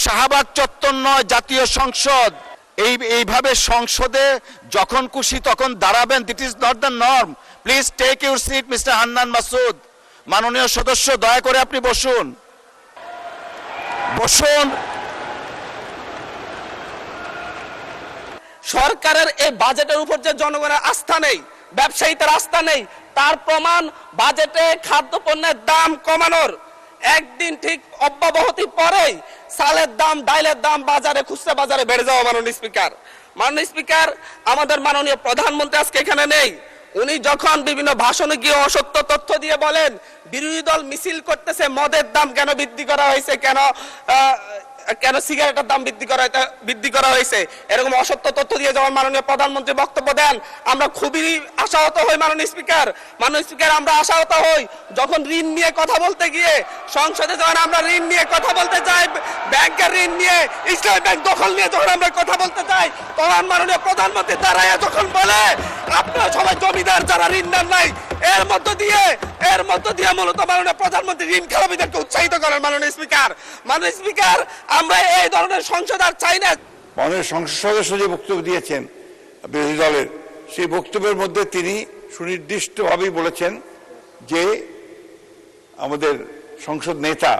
শাহবাগ চত্বর নয়, জাতীয় সংসদ। এইভাবে সংসদে যখন খুশি তখন দাঁড়াবেন, that is not the norm. Please take your seat Mister Hannan Masud. মাননীয় সদস্য, দয়া করে আপনি বসুন, বসুন। সরকারের এই বাজেটের উপর যে জনগণের আস্থা নেই, ব্যবসায়ীদের আস্থা নেই, তার প্রমাণ বাজেটে খাদ্যপণ্যের দাম কমানোর একদিন ঠিক অব্যাহতি পরেই চালের দাম, ডাইলের দাম বাজারে, খুচরা বাজারে বেড়ে যাওয়া। মাননীয় স্পিকার, আমাদের মাননীয় প্রধানমন্ত্রী আজকে এখানে নেই। উনি যখন বিভিন্ন ভাষণে গিয়ে অসত্য তথ্য দিয়ে বলেন বিরোধী দল মিছিল করতেছে মদের দাম কেন বৃদ্ধি করা হয়েছে, কেন সিগারেটের দাম বৃদ্ধি করা হয়েছে, এরকম অসত্য তথ্য দিয়ে যখন মাননীয় প্রধানমন্ত্রী বক্তব্য দেন, আমরা খুবই আশাহত হই। মাননীয় স্পিকার, আমরা আশাহত হই যখন ঋণ নিয়ে কথা বলতে গিয়ে সংসদে, যখন আমরা ঋণ নিয়ে কথা বলতে চাই, ব্যাংকের ঋণ নিয়ে, ইসলামী ব্যাংক দখল নিয়ে যখন আমরা কথা বলতে চাই, তখন মাননীয় প্রধানমন্ত্রী দাঁড়ায় যখন বলে আপনারা সবাই জমিদার, যারা ঋণ নেন নাই, এর মধ্য দিয়ে মূলত মাননীয় প্রধানমন্ত্রী ঋণ খেলাপিদেরকে উৎসাহিত করেন। মাননীয় স্পিকার, আমরা এই ধরনের সংসদ আর চাই না। মাননীয় সংসদ সদস্য যে বক্তব্য দিয়েছেন বিরোধী দলের, সেই বক্তব্যের মধ্যে তিনি সুনির্দিষ্টভাবেই বলেছেন যে আমাদের সংসদ নেতা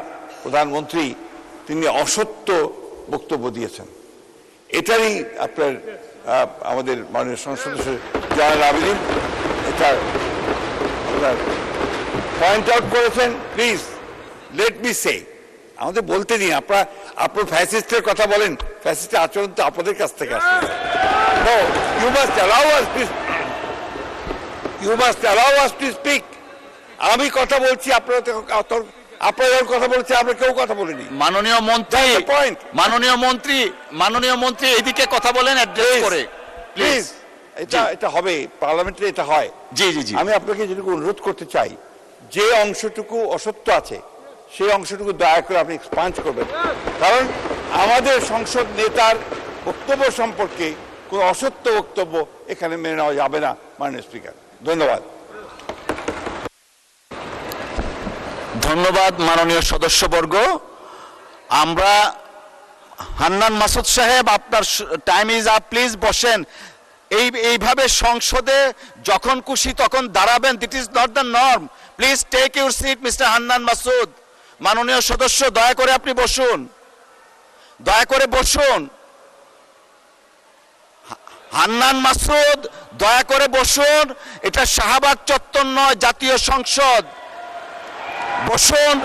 প্রধানমন্ত্রী তিনি অসত্য বক্তব্য দিয়েছেন। এটারই আপনার আমাদের মাননীয় সংসদ সদস্য জয়নাল আবেদীন এটা আপনার পয়েন্ট আউট করেছেন। প্লিজ লেট মি সে, আমাদের বলতে দিন। আপনার ফ্যাসিস্টের কথা বলেন, ফ্যাসিস্টের আচরণ তো আপনাদের কাছ থেকে আসছে। No, you must allow us to speak. আমি কথা বলছি, আপনারা কথা বলছি, আমরা কেউ কথা বলিনি। মাননীয় মন্ত্রী এদিকে কথা বলেন, অ্যাড্রেস করে প্লিজ। এটা হবে পার্লামেন্টে, এটা হয়। জি। আমি আপনাকে যেটুকু অনুরোধ করতে চাই, যে অংশটুকু অসত্য আছে সেই অংশটুকু দয়া করে আপনি এক্সপাঞ্জ করবেন, কারণ আমাদের সংসদ নেতার বক্তব্য সম্পর্কে কোনো অসত্য বক্তব্য এখানে মেনে নেওয়া যাবে না। মাননীয় স্পিকার, ধন্যবাদ মাননীয় সদস্যবর্গ। আমরা হান্নান মাসুদ সাহেব, আপনার টাইম ইজ আপ, প্লিজ বসেন। এইভাবে সংসদে যখন খুশি তখন দাঁড়াবেন, that is not the norm. Please take your seat Mister Hannan Masud. মাননীয় সদস্য, দয়া করে আপনি বসুন, হান্নান মাসুদ, দয়া করে বসুন। এটা শাহবাগ চত্বর নয়, জাতীয় সংসদ। বসুন।